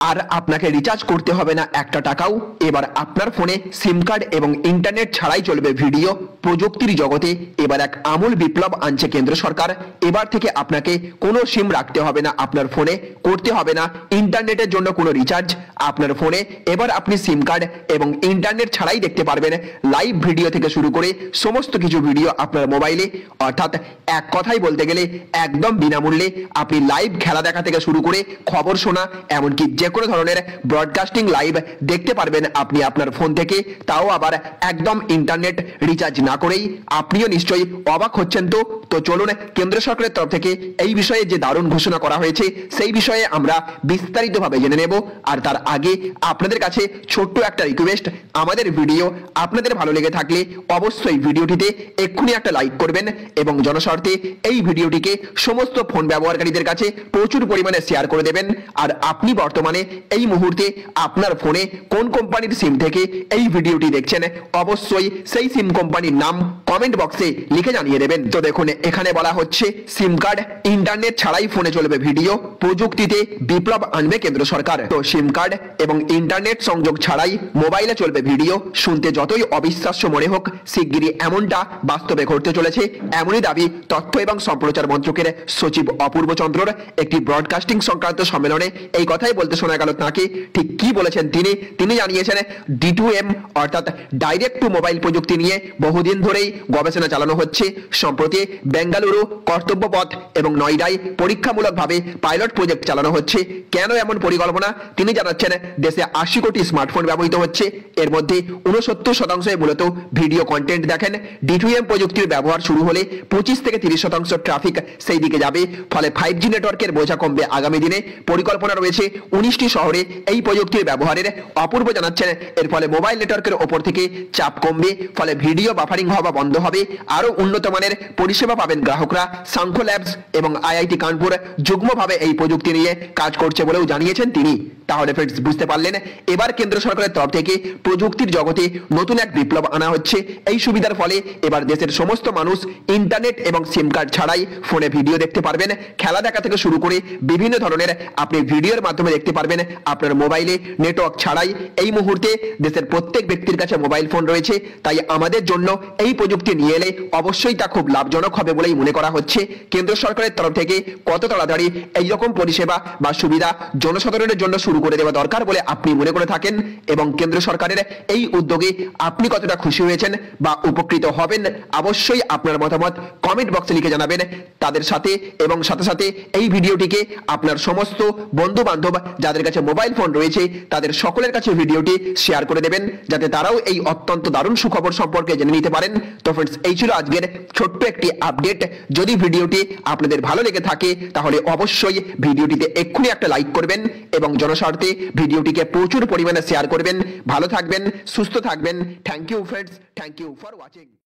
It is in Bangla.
আর আপনাকে রিচার্জ করতে হবে না একটা টাকাও। এবার আপনার ফোনে সিম কার্ড এবং ইন্টারনেট ছাড়াই চলবে ভিডিও। প্রযুক্তির জগতে এবার এক আমূল বিপ্লব আনছে কেন্দ্র সরকার। এবার থেকে আপনাকে কোনো সিম রাখতে হবে না আপনার ফোনে, করতে হবে না ইন্টারনেটের জন্য কোনো রিচার্জ। আপনার ফোনে এবার আপনি সিম কার্ড এবং ইন্টারনেট ছাড়াই দেখতে পারবেন লাইভ ভিডিও থেকে শুরু করে সমস্ত কিছু ভিডিও আপনার মোবাইলে। অর্থাৎ এক কথাই বলতে গেলে একদম বিনামূল্যে আপনি লাইভ খেলা দেখা থেকে শুরু করে খবর শোনা, এমনকি যে কোনো ধরনের ব্রডকাস্টিং লাইভ দেখতে পারবেন আপনি আপনার ফোন থেকে, তাও আবার একদম ইন্টারনেট রিচার্জ না করেই। আপনিও নিশ্চয়ই অবাক হচ্ছেন। তো চলুন কেন্দ্র সরকারের তরফ থেকে এই বিষয়ে যে দারুণ ঘোষণা করা হয়েছে সেই বিষয়ে আমরা বিস্তারিতভাবে জেনে নেব। আর তার আগে আপনাদের কাছে ছোট্ট একটা রিকোয়েস্ট, আমাদের ভিডিও আপনাদের ভালো লেগে থাকলে অবশ্যই ভিডিওটিতে এক্ষুনি একটা লাইক করবেন এবং জনস্বার্থে এই ভিডিওটিকে সমস্ত ফোন ব্যবহারকারীদের কাছে প্রচুর পরিমাণে শেয়ার করে দেবেন। আর আপনি বর্তমানে এই মুহূর্তে আপনার ফোনে কোন কোম্পানির সিম থেকে এই ভিডিওটি দেখছেন, অবশ্যই সেই সিম কোম্পানির নাম কমেন্ট বক্সে লিখে জানিয়ে দেবেন। তো দেখুন এখানে বলা হচ্ছে সিম কার্ড ইন্টারনেট ছাড়াই ফোনে চলবে ভিডিও, প্রযুক্তিতে বিপ্লব আনবে কেন্দ্র সরকার। তো সিম কার্ড এবং ইন্টারনেট সংযোগ ছাড়াই মোবাইলে চলবে ভিডিও। শুনতে যতই অবিশ্বাস্য মনে হোক, শিগগিরই এমনটা বাস্তবে ঘটতে চলেছে, এমনই দাবি তথ্য এবং সম্প্রচার মন্ত্রকের সচিব অপূর্ব চন্দ্রর একটি ব্রডকাস্টিং সংক্রান্ত সম্মেলনে। এই কথাই বলতে শোনা গেল তাকে। ঠিক কি বলেছেন তিনি জানিয়েছেন D2M অর্থাৎ ডাইরেক্ট টু মোবাইল প্রযুক্তি নিয়ে বহুদিন ধরেই গবেষণা চালানো হচ্ছে। সম্প্রতি বেঙ্গালুরু, কর্তব্যপথ এবং নয়ডায় পরীক্ষামূলকভাবে পাইলট প্রজেক্ট চালানো হচ্ছে। কেন এমন পরিকল্পনা তিনি জানাচ্ছেন, দেশে 80 কোটি স্মার্টফোন ব্যবহৃত হচ্ছে, এর মধ্যে 69% মূলত ভিডিও কন্টেন্ট দেখেন। D2M প্রযুক্তির ব্যবহার শুরু হলে 25 থেকে 30% ট্রাফিক সেই দিকে যাবে, ফলে 5G নেটওয়ার্কের বোঝা কমবে আগামী দিনে। পরিকল্পনা রয়েছে 19টি শহরে এই প্রযুক্তির ব্যবহারের। অপূর্ব জানাচ্ছেন এর ফলে মোবাইল নেটওয়ার্কের ওপর থেকে চাপ কমবে, ফলে ভিডিও বাফারিং হওয়া বন্ধ হবে, আরো উন্নত মানের পরিষেবা পাবেন গ্রাহকরা। সাংখ্য ল্যাবস এবং IIT কানপুর যুগ্মভাবে এই প্রযুক্তি নিয়ে কাজ করছে বলেও জানিয়েছেন তিনি। তাহলে ফ্রেন্ডস বুঝতে পারলেন, এবার কেন্দ্র সরকারের তরফ থেকে প্রযুক্তির জগতে নতুন এক বিপ্লব আনা হচ্ছে। এই সুবিধার ফলে এবার দেশের সমস্ত মানুষ ইন্টারনেট এবং সিম কার্ড ছাড়াই ফোনে ভিডিও দেখতে পারবেন। খেলা দেখা থেকে শুরু করে বিভিন্ন ধরনের আপনি ভিডিওর মাধ্যমে দেখতে পারবেন আপনার মোবাইলে নেটওয়ার্ক ছাড়াই। এই মুহূর্তে দেশের প্রত্যেক ব্যক্তির কাছে মোবাইল ফোন রয়েছে, তাই আমাদের জন্য এই প্রযুক্তি নিয়ে এলে অবশ্যই তা খুব লাভজনক হবে বলেই মনে করা হচ্ছে। কেন্দ্র সরকারের তরফ থেকে কত তাড়াতাড়ি এই রকম পরিষেবা বা সুবিধা জনসাধারণের জন্য শুরু করে দেওয়া দরকার বলে আপনি মনে করে থাকেন, এবং কেন্দ্র সরকারের এই উদ্যোগে আপনি কতটা খুশি হয়েছেন বা উপকৃত হবেন, অবশ্যই আপনার মতামত কমেন্ট বক্সে লিখে জানাবেন তাদের সাথে। এবং সাথে সাথে এই ভিডিওটিকে আপনার সমস্ত বন্ধু বান্ধব যাদের কাছে মোবাইল ফোন রয়েছে তাদের সকলের কাছে ভিডিওটি শেয়ার করে দেবেন, যাতে তারাও এই অত্যন্ত দারুণ সুখবর সম্পর্কে জেনে নিতে পারেন। তো ফ্রেন্ডস, এই ছিল আজকের ছোট্ট একটি আপডেট। যদি ভিডিওটি আপনাদের ভালো লেগে থাকে তাহলে অবশ্যই ভিডিওটিতে এক্ষুনি একটা লাইক করবেন এবং জনস্বার্থে ভিডিওটিকে প্রচুর পরিমাণে শেয়ার করবেন। ভালো থাকবেন, সুস্থ থাকবেন। Thank you friends, thank you for watching.